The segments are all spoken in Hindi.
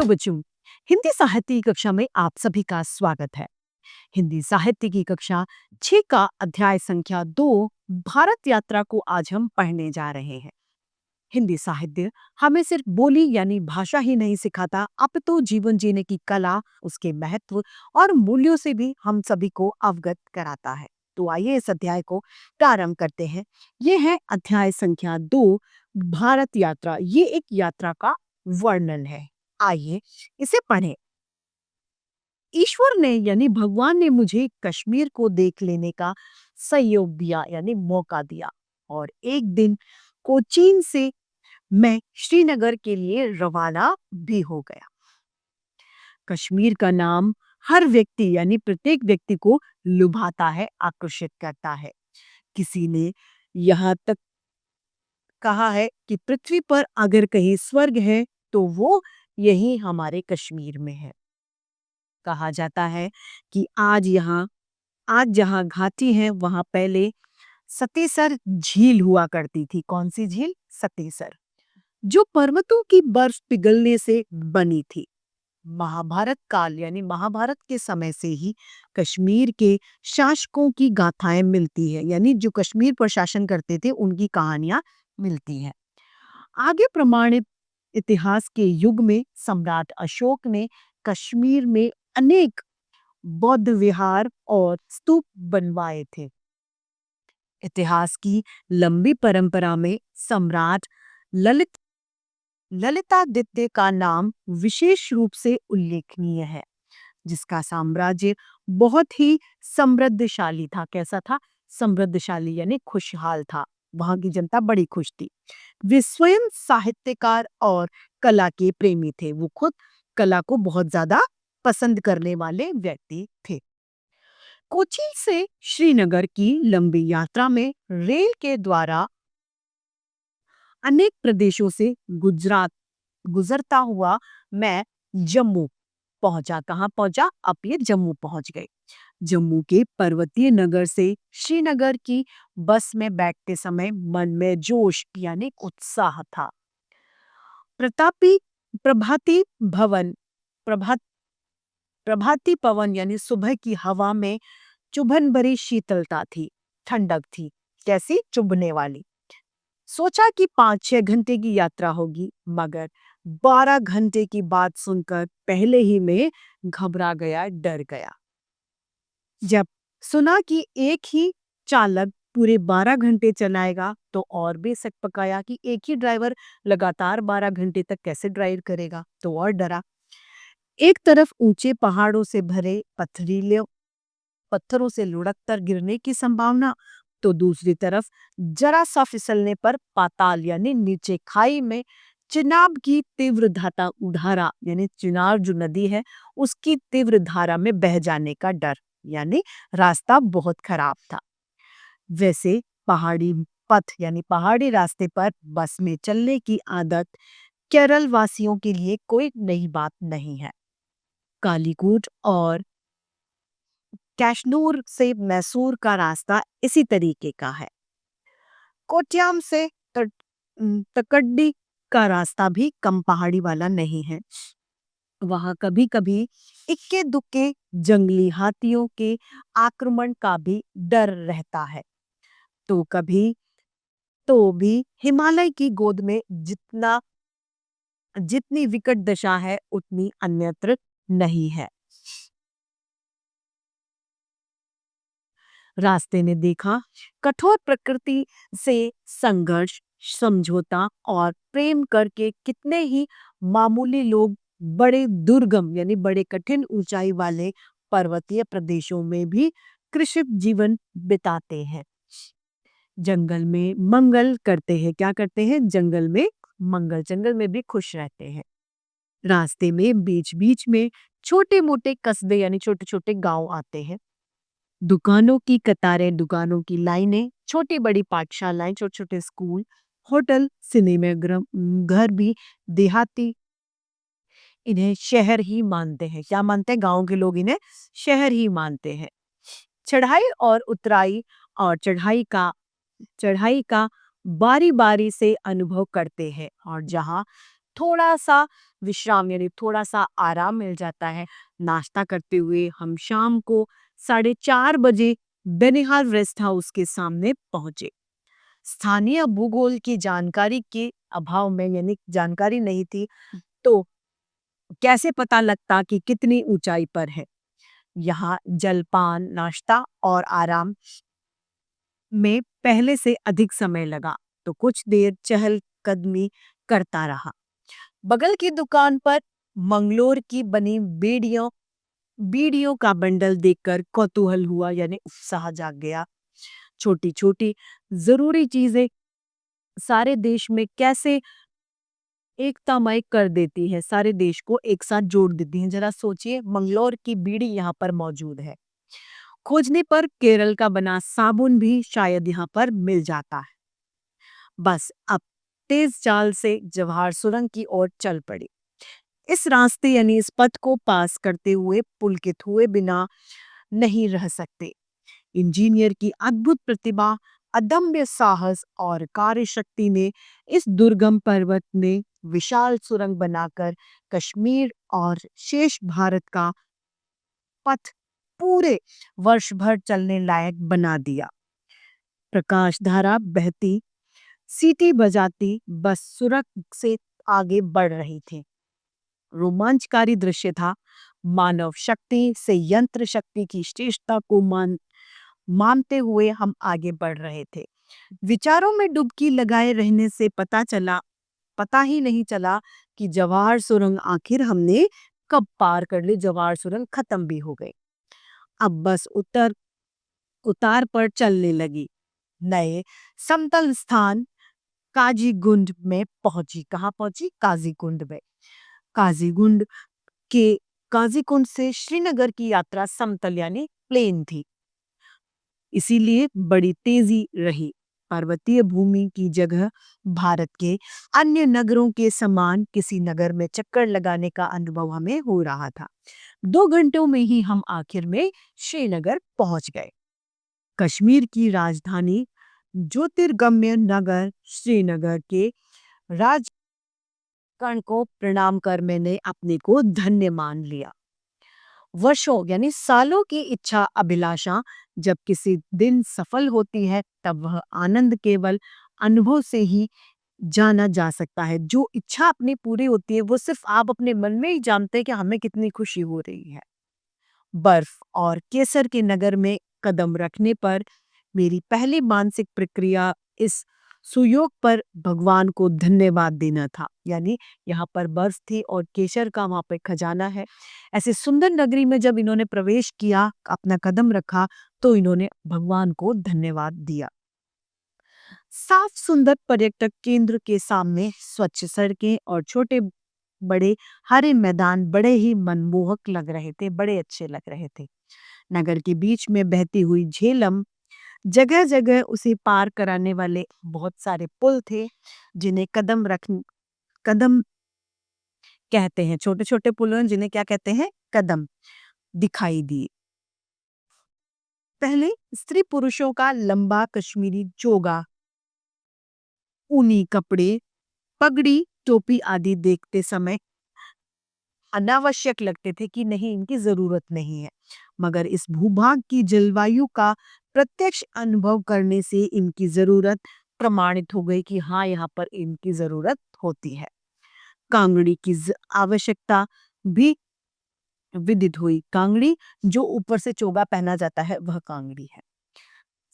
हेलो बच्चों। हिंदी साहित्य की कक्षा में आप सभी का स्वागत है। हिंदी साहित्य की कक्षा 6 का अध्याय संख्या 2 भारत यात्रा को आज हम पढ़ने जा रहे हैं। हिंदी साहित्य हमें सिर्फ बोली यानी भाषा ही नहीं सिखाता, अपितु जीवन जीने की कला, उसके महत्व और मूल्यों से भी हम सभी को अवगत कराता है। तो आइए इस अध्याय को प्रारंभ करते हैं। ये है अध्याय संख्या 2 भारत यात्रा। ये एक यात्रा का वर्णन है। आइए इसे पढ़ें। ईश्वर ने यानी भगवान ने मुझे कश्मीर को देख लेने का सहयोग दिया यानी मौका दिया और एक दिन कोचीन से मैं श्रीनगर के लिए रवाना भी हो गया। कश्मीर का नाम हर व्यक्ति यानी प्रत्येक व्यक्ति को लुभाता है, आकर्षित करता है। किसी ने यहाँ तक कहा है कि पृथ्वी पर अगर कहीं स्वर्ग है तो वो यही हमारे कश्मीर में है। कहा जाता है कि आज जहाँ घाटी है वहां पहले सतेसर झील हुआ करती थी। कौन सी झील? सतेसर, जो पर्वतों की बर्फ पिघलने से बनी थी। महाभारत काल यानी महाभारत के समय से ही कश्मीर के शासकों की गाथाएं मिलती है, यानी जो कश्मीर पर शासन करते थे उनकी कहानियां मिलती हैं। आगे प्रमाणित इतिहास के युग में सम्राट अशोक ने कश्मीर में अनेक बौद्ध विहार और स्तूप बनवाए थे। इतिहास की लंबी परंपरा में सम्राट ललित ललितादित्य का नाम विशेष रूप से उल्लेखनीय है, जिसका साम्राज्य बहुत ही समृद्धशाली था। कैसा था? समृद्धशाली यानी खुशहाल था। वहां की जनता बड़ी खुश थी। वे स्वयं साहित्यकार और कला के प्रेमी थे। वो खुद कला को बहुत ज्यादा पसंद करने वाले व्यक्ति थे। कोचीन से श्रीनगर की लंबी यात्रा में रेल के द्वारा अनेक प्रदेशों से गुजरात गुजरता हुआ मैं जम्मू पहुंचा। कहाँ पहुंचा? अब ये जम्मू पहुंच गए। जम्मू के पर्वतीय नगर से श्रीनगर की बस में बैठते समय मन में जोश यानी उत्साह था। प्रतापी प्रभाती भवन प्रभा प्रभाती पवन यानी सुबह की हवा में चुभन भरी शीतलता थी, ठंडक थी। कैसी? चुभने वाली। सोचा कि 5-6 घंटे की यात्रा होगी, मगर 12 घंटे की बात सुनकर पहले ही मैं घबरा गया, डर गया। जब सुना कि एक ही चालक पूरे 12 घंटे चलाएगा तो और भी शक पकाया कि एक ही ड्राइवर लगातार 12 घंटे तक कैसे ड्राइव करेगा, तो और डरा। एक तरफ ऊंचे पहाड़ों से भरे पथरीले पत्थरों से लुढ़क कर गिरने की संभावना, तो दूसरी तरफ जरा सा फिसलने पर पाताल यानी नीचे खाई में चिनाब की तीव्र धारा यानी चिनाब जो नदी है उसकी तीव्र धारा में बह जाने का डर, यानी रास्ता बहुत खराब था। वैसे पहाड़ी पथ यानी पहाड़ी रास्ते पर बस में चलने की आदत केरल वासियों के लिए कोई नई बात नहीं है। कालीकूट और कैशनूर से मैसूर का रास्ता इसी तरीके का है। कोट्याम से तकड्डी का रास्ता भी कम पहाड़ी वाला नहीं है। वहां कभी कभी इक्के दुक्के जंगली हाथियों के आक्रमण का भी डर रहता है। तो कभी तो भी हिमालय की गोद में जितनी विकट दशा है उतनी अन्यत्र नहीं है। रास्ते में देखा कठोर प्रकृति से संघर्ष, समझौता और प्रेम करके कितने ही मामूली लोग बड़े दुर्गम यानी बड़े कठिन ऊंचाई वाले पर्वतीय प्रदेशों में भी कृषि जीवन बिताते हैं। जंगल में मंगल करते हैं। क्या करते हैं? जंगल में मंगल, जंगल में भी खुश रहते हैं। रास्ते में बीच बीच में छोटे मोटे कस्बे यानी छोटे छोटे गांव आते हैं। दुकानों की कतारें, दुकानों की लाइनें, छोटी बड़ी पाठशालाएं, छोटे छोटे स्कूल, होटल, सिनेमा घर भी देहाती इन्हें शहर ही मानते हैं। क्या मानते हैं? गांव के लोग इन्हें शहर ही मानते हैं। चढ़ाई और उतराई और चढ़ाई का बारी बारी से अनुभव करते हैं और जहाँ थोड़ा सा विश्राम यानी थोड़ा सा आराम मिल जाता है। नाश्ता करते हुए हम शाम को 4:30 बजे बेनिहाल रेस्ट हाउस के सामने पहुंचे। स्थानीय भूगोल की जानकारी के अभाव में यानी जानकारी नहीं थी, तो कैसे पता लगता कि कितनी ऊंचाई पर है। यहाँ जलपान, नाश्ता और आराम में पहले से अधिक समय लगा, तो कुछ देर चहलकदमी करता रहा। बगल की दुकान पर मंगलोर की बनी बीड़ियों बीड़ियों का बंडल देखकर कौतूहल हुआ यानी उत्साह जाग गया। छोटी छोटी जरूरी चीजें सारे देश में कैसे एकतामय कर देती है, सारे देश को एक साथ जोड़ देती हैं। जरा सोचिए, मंगलोर की बीड़ी यहाँ पर मौजूद है। खोजने पर केरल का बना साबुन भी शायद यहाँ पर मिल जाता है। बस अब तेज चाल से जवाहर सुरंग की ओर चल पड़ी। इस रास्ते यानी इस पथ को पास करते हुए पुलकित हुए बिना नहीं रह सकते। इंजीनियर की अद्भुत प्रतिभा, अदम्य साहस और कार्यशक्ति ने इस दुर्गम पर्वत में विशाल सुरंग बनाकर कश्मीर और शेष भारत का पथ पूरे वर्ष भर चलने लायक बना दिया। प्रकाश धारा बहती, सीटी बजाती बस सुरंग से आगे बढ़ रही थी। रोमांचकारी दृश्य था। मानव शक्ति से यंत्र शक्ति की श्रेष्ठता को मानते हुए हम आगे बढ़ रहे थे। विचारों में डुबकी लगाए रहने से पता ही नहीं चला कि जवाहर सुरंग आखिर हमने कब पार कर ली। जवाहर सुरंग खत्म भी हो गई। अब बस उतार पर चलने लगी। नए समतल स्थान काजीगुंड में पहुंची। कहाँ पहुंची? काजीगुंड में। काजीगुंड के काजीकुंड से श्रीनगर की यात्रा समतल यानी प्लेन थी, इसीलिए बड़ी तेजी रही। पर्वतीय भूमि की जगह भारत के अन्य नगरों के समान किसी नगर में चक्कर लगाने का अनुभव हमें हो रहा था। 2 घंटों में ही हम आखिर में श्रीनगर पहुंच गए। कश्मीर की राजधानी ज्योतिर्गम्य नगर श्रीनगर के राजकण को प्रणाम कर मैंने अपने को धन्य मान लिया। वर्षों यानी सालों की इच्छा अभिलाषा जब किसी दिन सफल होती है, तब वह आनंद केवल अनुभव से ही जाना जा सकता है। जो इच्छा अपनी पूरी होती है वो सिर्फ आप अपने मन में ही जानते हैं कि हमें कितनी खुशी हो रही है। बर्फ और केसर के नगर में कदम रखने पर मेरी पहली मानसिक प्रक्रिया इस सुयोग पर भगवान को धन्यवाद देना था। यानी यहाँ पर बर्फ थी और केसर का वहां पे खजाना है। ऐसे सुंदर नगरी में जब इन्होंने प्रवेश किया, अपना कदम रखा, तो इन्होंने भगवान को धन्यवाद दिया। साफ सुंदर पर्यटक केंद्र के सामने स्वच्छ सड़कें और छोटे बड़े हरे मैदान बड़े ही मनमोहक लग रहे थे, बड़े अच्छे लग रहे थे। नगर के बीच में बहती हुई झेलम, जगह जगह उसे पार कराने वाले बहुत सारे पुल थे, जिन्हें कदम कहते हैं। छोटे छोटे पुल हैं जिन्हें क्या कहते हैं? कदम दिखाई दिए। पहले स्त्री पुरुषों का लंबा कश्मीरी चोगा, ऊनी कपड़े, पगड़ी, टोपी आदि देखते समय अनावश्यक लगते थे कि नहीं, इनकी जरूरत नहीं है। मगर इस भूभाग की जलवायु का प्रत्यक्ष अनुभव करने से इनकी जरूरत प्रमाणित हो गई कि हाँ, यहाँ पर इनकी जरूरत होती है। कांगड़ी की आवश्यकता भी विदित हुई। कांगड़ी जो ऊपर से चोगा पहना जाता है वह कांगड़ी है।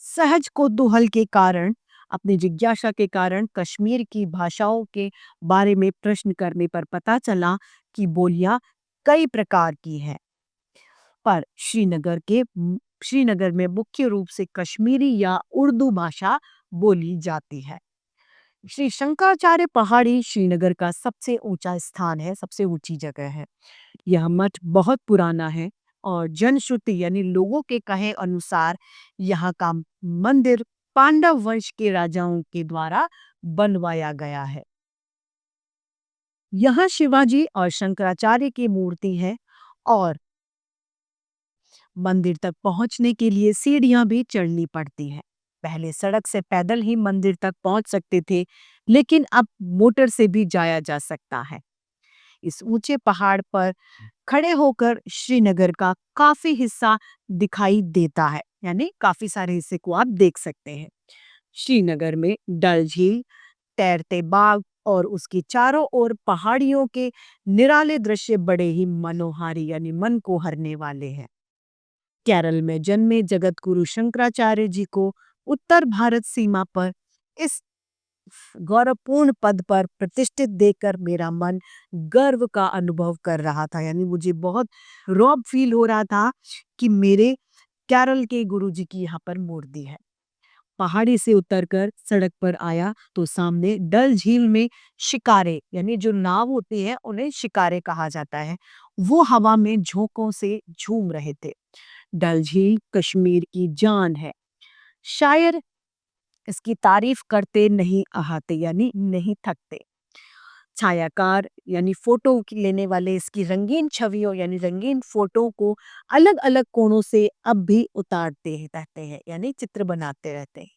सहज कौतूहल के कारण, अपनी जिज्ञासा के कारण कश्मीर की भाषाओं के बारे में प्रश्न करने पर पता चला कि बोलियां कई प्रकार की हैं, पर श्रीनगर में मुख्य रूप से कश्मीरी या उर्दू भाषा बोली जाती है। श्री शंकराचार्य पहाड़ी श्रीनगर का सबसे ऊंचा स्थान है, सबसे ऊंची जगह है। यह मठ बहुत पुराना है और जनश्रुति यानी लोगों के कहे अनुसार यहाँ का मंदिर पांडव वंश के राजाओं के द्वारा बनवाया गया है। यहाँ शिवाजी और शंकराचार्य की मूर्ति है और मंदिर तक पहुंचने के लिए सीढ़ियां भी चढ़नी पड़ती हैं। पहले सड़क से पैदल ही मंदिर तक पहुंच सकते थे, लेकिन अब मोटर से भी जाया जा सकता है। इस ऊंचे पहाड़ पर खड़े होकर श्रीनगर का काफी हिस्सा दिखाई देता है, यानी काफी सारे हिस्से को आप देख सकते हैं। श्रीनगर में डल झील, तैरते बाग और उसकी चारों ओर पहाड़ियों के निराले दृश्य बड़े ही मनोहारी यानी मन को हरने वाले हैं। केरल में जन्मे जगत गुरु शंकराचार्य जी को उत्तर भारत सीमा पर इस गौरवपूर्ण पद पर प्रतिष्ठित देखकर मेरा मन गर्व का अनुभव कर रहा था, यानी मुझे बहुत रौब फील हो रहा था कि मेरे केरल के गुरु जी की यहाँ पर मूर्ति है। पहाड़ी से उतरकर सड़क पर आया तो सामने डल झील में शिकारे, यानी जो नाव होती है उन्हें शिकारे कहा जाता है, वो हवा में झोंकों से झूम रहे थे। डल झील कश्मीर की जान है, शायर इसकी तारीफ करते नहीं आते, यानी नहीं थकते। छायाकार यानी फोटो लेने वाले इसकी रंगीन छवियों यानी रंगीन फोटो को अलग अलग कोणों से अब भी उतारते रहते हैं, यानी चित्र बनाते रहते हैं।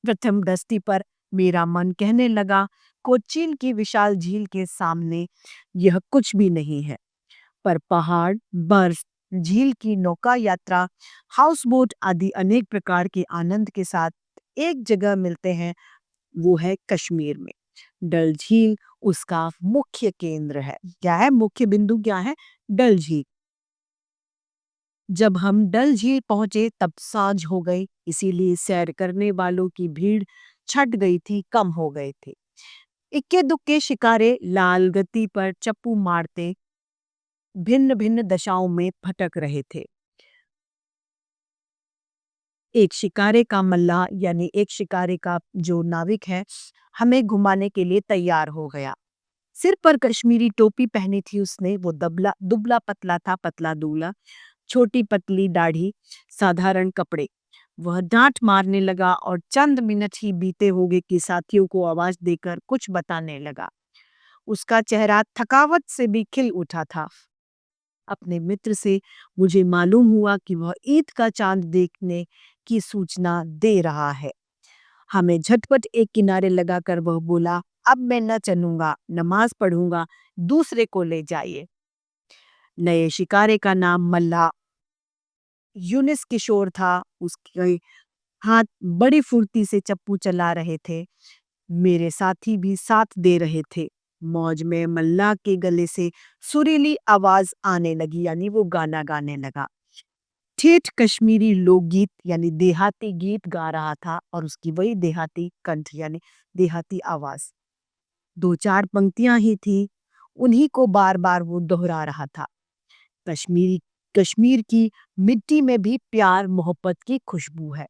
प्रथम दृष्टि पर मेरा मन कहने लगा, कोचीन की विशाल झील के सामने यह कुछ भी नहीं है, पर पहाड़, बर्फ, झील की नौका यात्रा, हाउस बोट आदि अनेक प्रकार के आनंद के साथ एक जगह मिलते हैं, वो है कश्मीर में। डल झील उसका मुख्य केंद्र है। क्या है मुख्य बिंदु, क्या है? डल झील। जब हम डल झील पहुंचे तब सांझ हो गई, इसीलिए सैर करने वालों की भीड़ छट गई थी, कम हो गए थे। इक्के दुक्के शिकारे लाल गति पर चप्पू मारते भिन्न भिन्न दशाओं में भटक रहे थे। एक शिकारे का मल्लाह यानी एक शिकारे का जो नाविक है, हमें घुमाने के लिए तैयार हो गया। सिर पर कश्मीरी टोपी पहनी थी उसने, वो दबला दुबला पतला था, पतला दूल्हा, छोटी पतली दाढ़ी, साधारण कपड़े। वह डांट मारने लगा और चंद मिनट ही बीते होंगे कि साथियों को आवाज देकर कुछ बताने लगा। उसका चेहरा थकावट से भी खिल उठा था। अपने मित्र से मुझे मालूम हुआ कि वह ईद का चांद देखने की सूचना दे रहा है। हमें झटपट एक किनारे लगाकर वह बोला, अब मैं न चलूंगा, नमाज पढ़ूंगा, दूसरे को ले जाइए। नए शिकारे का नाम मल्ला यूनिस किशोर था। उसके हाथ बड़ी फुर्ती से चप्पू चला रहे थे। मेरे साथी भी साथ दे रहे थे। मौज में मल्ला के गले से सुरीली आवाज आने लगी, यानी वो गाना गाने लगा। ठेठ कश्मीरी लोकगीत यानी देहाती गीत गा रहा था और उसकी वही देहाती कंठ यानी देहाती आवाज। दो चार पंक्तियां ही थी, उन्हीं को बार बार वो दोहरा रहा था। कश्मीरी कश्मीर की मिट्टी में भी प्यार मोहब्बत की खुशबू है।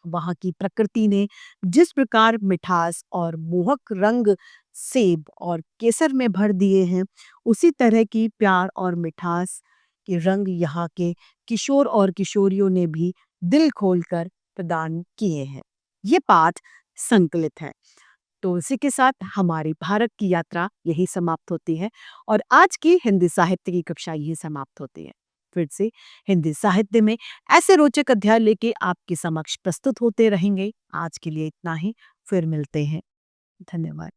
वहां की प्रकृति ने जिस प्रकार मिठास और मोहक रंग सेब और केसर में भर दिए हैं, उसी तरह की प्यार और मिठास के रंग यहाँ के किशोर और किशोरियों ने भी दिल खोलकर प्रदान किए हैं। ये पाठ संकलित है। तो इसी के साथ हमारी भारत की यात्रा यही समाप्त होती है और आज की हिंदी साहित्य की कक्षा यही समाप्त होती है। फिर से हिंदी साहित्य में ऐसे रोचक अध्याय लेके आपके समक्ष प्रस्तुत होते रहेंगे। आज के लिए इतना ही, फिर मिलते हैं। धन्यवाद।